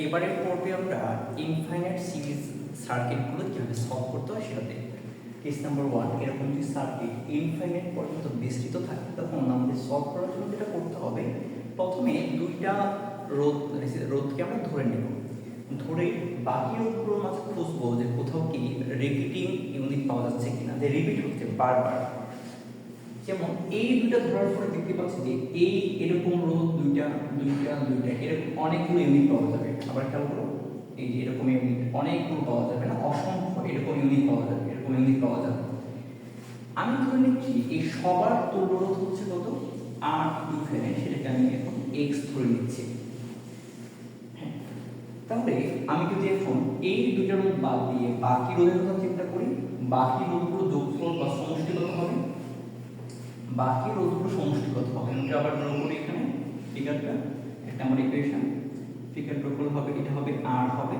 এবারে পর্বে আমরা ইনফাইনাইট সিরিজ সার্কিটগুলো কীভাবে সলভ করতে হয় সেটা দেখব। কেস নাম্বার 1, এরকম যদি সার্কিট ইনফাইনাইট পর্যন্ত বিস্তৃত থাকে তখন আমাদের সলভ করার জন্য যেটা করতে হবে, প্রথমে দুইটা রোধকে আমরা ধরে নেব, ধরে বাকি রোধগুলোর মাঝে খুঁজবো যে কোথাও কি রিপিটিং ইউনিট পাওয়া যাচ্ছে কিনা, যে রিপিট হচ্ছে বারবার। যেমন এই দুইটা ধরার পরে দেখতে পাচ্ছি যে এই এরকম রোধ দুইটা এরকম অনেকগুলো ইউনিট পাওয়া যাবে। আবার খেয়াল করো, এই যে এরকম ইউনিট অনেকগুলো পাওয়া যাবে না, অসংখ্য এরকম ইউনিট পাওয়া যাবে, এরকম ইউনিট পাওয়া যাবে। আমি ধরে নিচ্ছি এই সবার তুল্য রোধ হচ্ছে কত, আর ইকুইভ্যালেন্ট, সেটাকে আমি এখন x ধরে নিচ্ছি। হ্যাঁ, তাহলে আমি যদি এখন এই দুইটা রোধ বাদ দিয়ে বাকি রোধের কথা চিন্তা করি, বাকি রোধগুলো যোগফল বা সমষ্টি কত হবে, বাকি রোধগুলো সমষ্টি কত হবে। আমি আবার ড্র করি এখানে ফিগারটা, একটা আমার ইকুয়েশন, ফিগার ড্র করলে হবে, এটা হবে r হবে,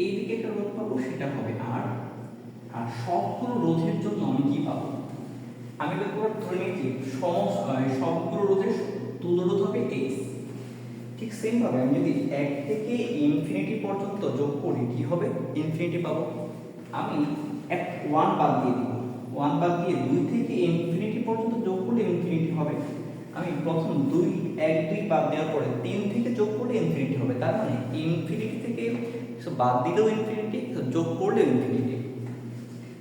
এই দিকে একটা রোধ পাবো সেটা হবে r, আর সবগুলো রোধের জন্য আমি কি পাবো, আমি ধরে নিয়েছি সবগুলো রোধের তুল্য রোধ হবে x। ঠিক সেম ভাবে আমি যদি 1 থেকে ইনফিনিটি পর্যন্ত যোগ করি কি হবে, ইনফিনিটি পাবো। আমি 1 বাদ দিয়ে দিব, 1 বাদ দিয়ে 2 থেকে ইনফিনিটি পর্যন্ত যোগ করলে ইনফিনিটি হবে। আমি প্রথম 1 2 বাদ দেওয়ার পরে 3 থেকে যোগ করলে ইনফিনিটি হবে। তার মানে ইনফিনিটি থেকে বাদ দিলেও ইনফিনিটি, যোগ করলেও ইনফিনিটি।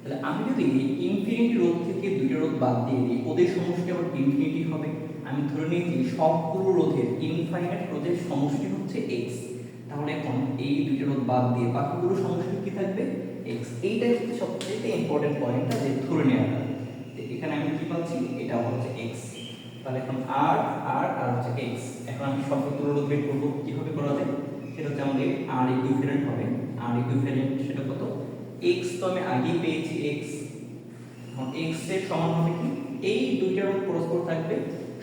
তাহলে আমি যদি ইনফিনিটি রোধ থেকে দুইটা রোধ বাদ দিয়ে দিই, ওদের সমষ্টি আবার ইনফিনিটি হবে। আমি ধরে নিয়েছি সবগুলো রোধের ইনফাইনাইট রোধের সমষ্টি হচ্ছে x। তাহলে এখন এই দুইটা রোধ বাদ দিয়ে বাকিগুলো সমষ্টি কি থাকবে, x। এইটাই হচ্ছে সবচেয়ে ইম্পর্টেন্ট পয়েন্টটা, যে ধরে নেওয়াটা। এখানে আমি কি পাচ্ছি, এটা হচ্ছে x। তাহলে এখন r r আর হচ্ছে x। এখন আমি সবগুলো রোধ বের করব, কিভাবে করা যায় সেটা হচ্ছে আমাদের r ইকুইভ্যালেন্ট হবে। r ইকুইভ্যালেন্ট সেটা কত, x তো আমি আগেই পেয়েছি x। এখন x এর সমান হবে কি, এই দুইটা রোধ পরস্পর থাকবে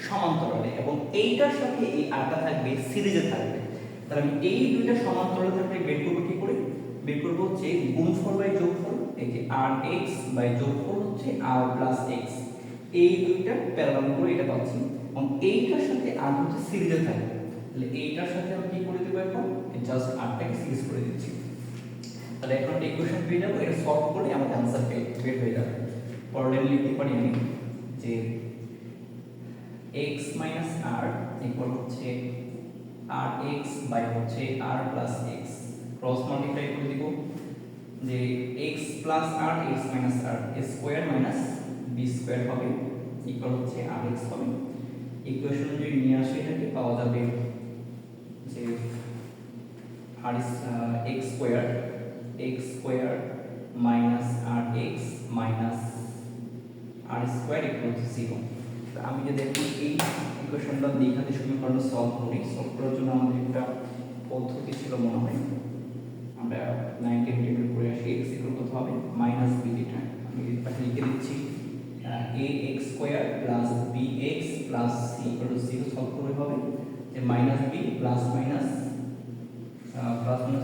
সমান্তরালে এবং এইটার সাথে এই আরটা থাকবে সিরিজে থাকবে। তাহলে আমি এই দুইটা সমান্তরালে থাকলে বের করব কি করে, বের করব হচ্ছে গুণফল বাই যোগফল। এই যে rx বাই যোগফল হচ্ছে r প্লাস x, এই দুইটা প্যারালাল করে এটা পাচ্ছি এবং এইটার সাথে r হচ্ছে সিরিজে থাকবে। তাহলে এইটার সাথে আমি কি করে দেব, এখন জাস্ট rটাকে সিরিজ করে দিচ্ছি। তাহলে এখন একটা ইকুয়েশন পেয়ে যাবো, এটা সলভ করে আমাদের आंसर বের হয়ে যাবে। পরে লিখতে পারি আমি যে x r ইকুয়াল হচ্ছে rx বাই হচ্ছে r plus x, cross multiply করে দিব যে x plus r x minus r square minus b square হবে ইকুয়াল হচ্ছে rx হবে। ইকুয়েশন যদি নিয়ে আসে এটাকে পাওয়া যাবে যে x square minus rx minus r square equal to 0। তো আমি যদি এখন এই ইকুয়েশনটা দেখাতে সমীকরণটা সলভ করার জন্য আমাদের একটা পদ্ধতি ছিল মনে হয়, আমরা 9 ইন্টিগ্রেট করে আসি। x ইকুয়াল কত হবে, মাইনাস b, এটা আমি পাশে লিখে দিচ্ছি ax square plus bx plus c equal to 0 solve করে হবে যে মাইনাস b প্লাস মাইনাস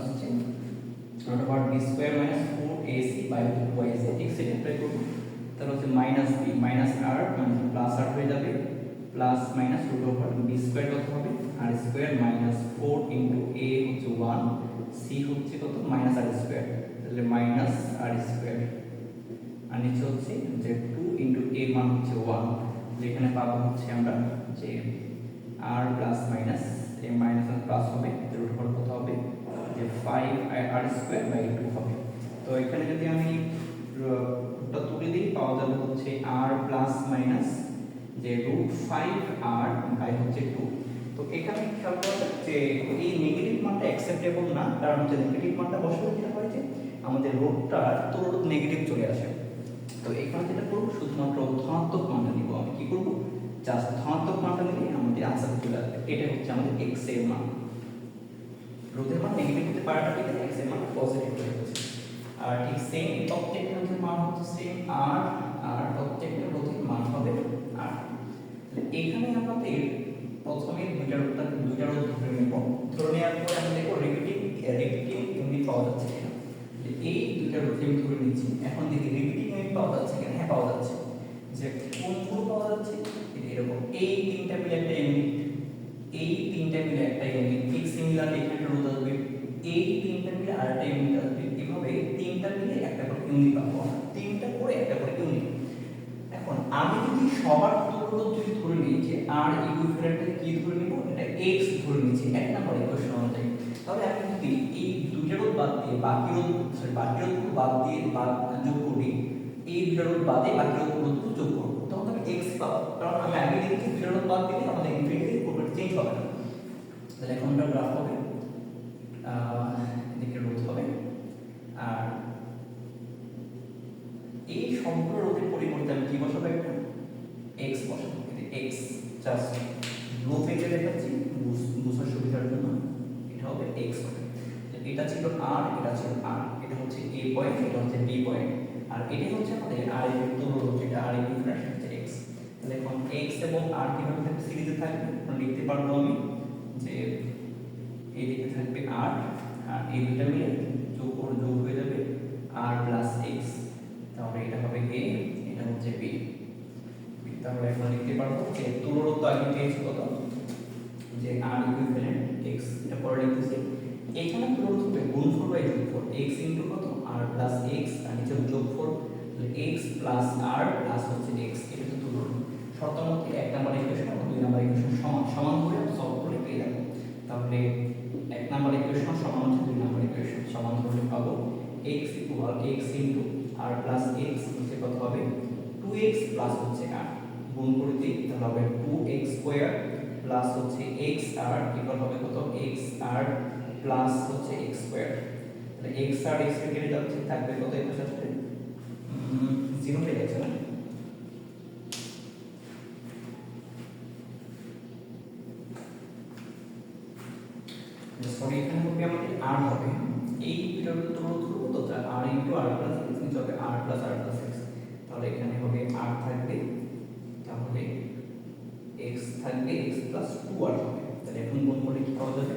হচ্ছে root over b square minus 4ac by 2ac। ঠিক সেটা অ্যাপ্লাই করব, তাহলে হচ্ছে মাইনাস b মাইনাস r মানে প্লাস r হয়ে যাবে, plus minus root over b square কত হবে r square minus 4 into a হচ্ছে 1, c হচ্ছে কত মাইনাস r স্কয়ার, তাহলে মাইনাস r স্কয়ার, আর নিচে হচ্ছে যে 2 ইনটু a মান হচ্ছে 1, যেখানে পাবো হচ্ছে আমরা যে r plus minus a minus plus হবে, রুট ওভার কত হবে যে 5 r স্কয়ার বাই 2 হবে। তো এখানে যদি আমি রুটটা তুলে দিই পাওয়া যাবে হচ্ছে r প্লাস মাইনাস যে রুট 5r বাই হচ্ছে 2। তো এখানে খেয়াল করা যাক যে এই নেগেটিভ মানটা অ্যাকসেপ্টেবল না, কারণ হচ্ছে নেগেটিভ মানটা বসালে যেটা হয় যে আমাদের রুটটার তুলনায় নেগেটিভ চলে আসে। তো এখানে যেটা করব শুধুমাত্র ধনাত্মক মানটা নিব। আমি কি করব, জাস্ট ধনাত্মক মানটা নিলে আমাদের आंसर চলে আসবে। এটা হচ্ছে আমাদের x এর মান, রোধের মান নেগেটিভ হতে পারে না, কিন্তু x এর মান পজিটিভ হয়ে যাচ্ছে। আর ঠিক সেম অবজেক্টের রোধের মান হচ্ছে সেম r, আর অবজেক্টের রোধের মান হবে r। তাহলে এখানে আমাদের প্রথমে দুইটা রোধ ধরে নেব, ধরে নেওয়ার পরে আমরা দেখব রিপিটিং ইউনিট পাওয়া যাচ্ছে কিনা। এই দুইটা রোধ আমি ধরে নিচ্ছি, এখন দেখি রিপিটিং ইউনিট পাওয়া যাচ্ছে কিনা। হ্যাঁ পাওয়া যাচ্ছে, যে কোনগুলো পাওয়া যাচ্ছে এরকম এই তিনটা মিলে একটা ইউনিট, ঠিক সিমিলারলি এখানে রোধ আসবে আর ইকুইভ্যালেন্টকে কি ধরে নিব, এটা x ধরে নিচ্ছি এক নম্বর ইকুয়েশন অনুযায়ী। তাহলে আমি যদি এই দুইটা রোধ বাদ দিয়ে বাকি রোধ বাদ দিয়ে যোগ করি, এই দুইটা রোধ বাদে বাকি রোধগুলো যোগ করব, তখন আমি x পাবো। কারণ আমি আগে দেখেছি দুইটা রোধ বাদ দিলে আমাদের ইনফিনিটি প্রপার্টি চেঞ্জ হবে না। তাহলে এখন এটা গ্রাফ হবে, এদিকে রোধ হবে, আর এই সম্পূর্ণ রোধের পরিবর্তে আমি কি বসাবো, একটা x বসাবো। x জাস্ট লো পেজে দেখাচ্ছি বুঝার সুবিধার জন্য, এটা হবে x হবে। এটা ছিল r, এটা ছিল r, এটা হচ্ছে a পয়েন্ট, এটা হচ্ছে b পয়েন্ট, আর এটা হচ্ছে আমাদের r এর তুলনা, যেটা r এর ডিফারেন্স হচ্ছে x। তাহলে এখন x এবং r কিভাবে থাকবে, সিরিজে থাকবে। আমরা লিখতে পারবো আমি যে এদিকে থাকবে r, আর এই দুটো মিলে যোগ হয়ে যাবে r প্লাস x। তাহলে এটা হবে a, এটা হচ্ছে b। তাহলে এখন লিখতে পারবো যে তুলরোধ তো আগে পেয়েছি কত, যে r ইকুইভ্যালেন্ট x, এটা পরে লিখতেছি। এখানে তুলরোধ হবে গুণফল বাই যোগফল, x ইনটু কত r প্লাস x, আর নিচে যোগফল, তাহলে x প্লাস r প্লাস হচ্ছে x। এটা তো তুলরোধ। শর্ত মতে এক নাম্বার ইকুয়েশন আর দুই নাম্বার ইকুয়েশন সমান করে সলভ করে পেয়ে যাবো। তাহলে এক নাম্বার ইকুয়েশন সমান হচ্ছে দুই নাম্বার ইকুয়েশন, সমান করলে পাবো x equal x into r plus x হচ্ছে কত হবে 2x প্লাস হচ্ছে r, গুণ করে দিই তাহলে হবে 2x স্কয়ার প্লাস হচ্ছে x r ইকুয়াল হবে কত x r প্লাস হচ্ছে x স্কয়ার। তাহলে x r x কেটে যাচ্ছে, থাকবে কত এর সাথে 0 পেয়ে যাচ্ছে না। সরি, এখানে হবে আমাদের r হবে, এই দুটোর তুলনা করব তো r into r plus x নিচে হবে r প্লাস x। তাহলে এখানে হবে r থাকবে, তাহলে x থাকবে x প্লাস 2r হবে। তাহলে এখন গুণ করলে কি পাওয়া যাবে,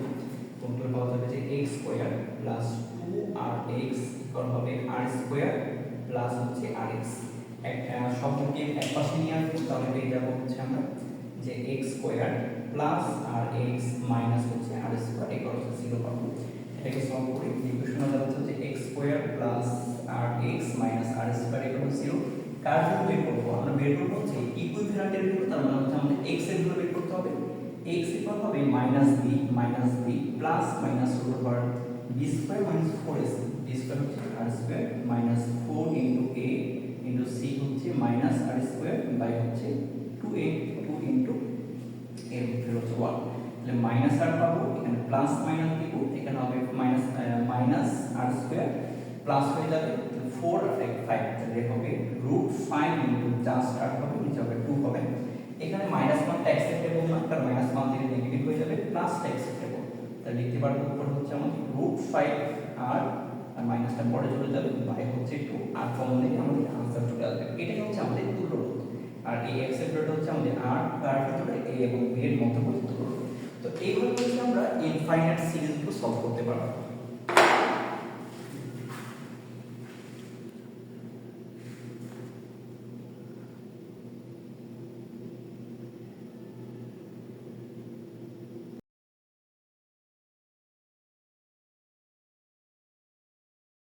গুণ করলে পাওয়া যাবে যে x square plus 2rx equal হবে r স্কয়ার প্লাস হচ্ছে rx। একটা শব্দকে এক পাশে নিয়ে আসবো, তাহলে পেয়ে যাবো হচ্ছে আমরা যে x square plus rx minus হচ্ছে r স্কয়ার ইকুয়াল হচ্ছে 0 পাবো। এটাকে সলভ করে ইকুয়েশনে দাঁড়াচ্ছে যে x square plus rx minus r square equal 0। কার জন্য বের করব, আমরা বের করব হচ্ছে ইকুইভ্যালেন্টের জন্য, তার মানে হচ্ছে আমাদের x এর জন্য বের করতে হবে। x ইকুয়াল হবে -b plus minus root over b square minus 4ac, b square হচ্ছে r square minus 4 into a into c হচ্ছে মাইনাস r স্কয়ার বাই হচ্ছে 2a 2 ইনটু a হচ্ছে 1। তাহলে মাইনাস r পাবো, এখানে প্লাস মাইনাস দিব, এখানে হবে মাইনাস r স্কয়ার প্লাস হয়ে যাবে 4 আর 5, তাহলে হবে √5 ইনটু জাস্ট r হবে, নিচে হবে 2 হবে। এখানে মাইনাস মান টা অ্যাকসেপ্টেবল না, কারণ মাইনাস মান থেকে নেগেটিভ হয়ে যাবে, প্লাস টা অ্যাকসেপ্টেবল। তাহলে লিখতে পারবো উপর হচ্ছে আমাদের √5r, আর মাইনাসটা পরে চলে যাবে, বাই হচ্ছে 2, আর কমন থেকে আমাদের आंसर চলে আসবে। এটাই হচ্ছে আমাদের তুল্যরোধ। আর এই অ্যাকসেপ্টেড হচ্ছে আমাদের r, তার ভিতরে a এবং b এর মধ্যবর্তী তুল্যরোধ। তো এইভাবে হচ্ছে আমরা ইনফাইনাইট সিরিজগুলো সলভ করতে পারবো।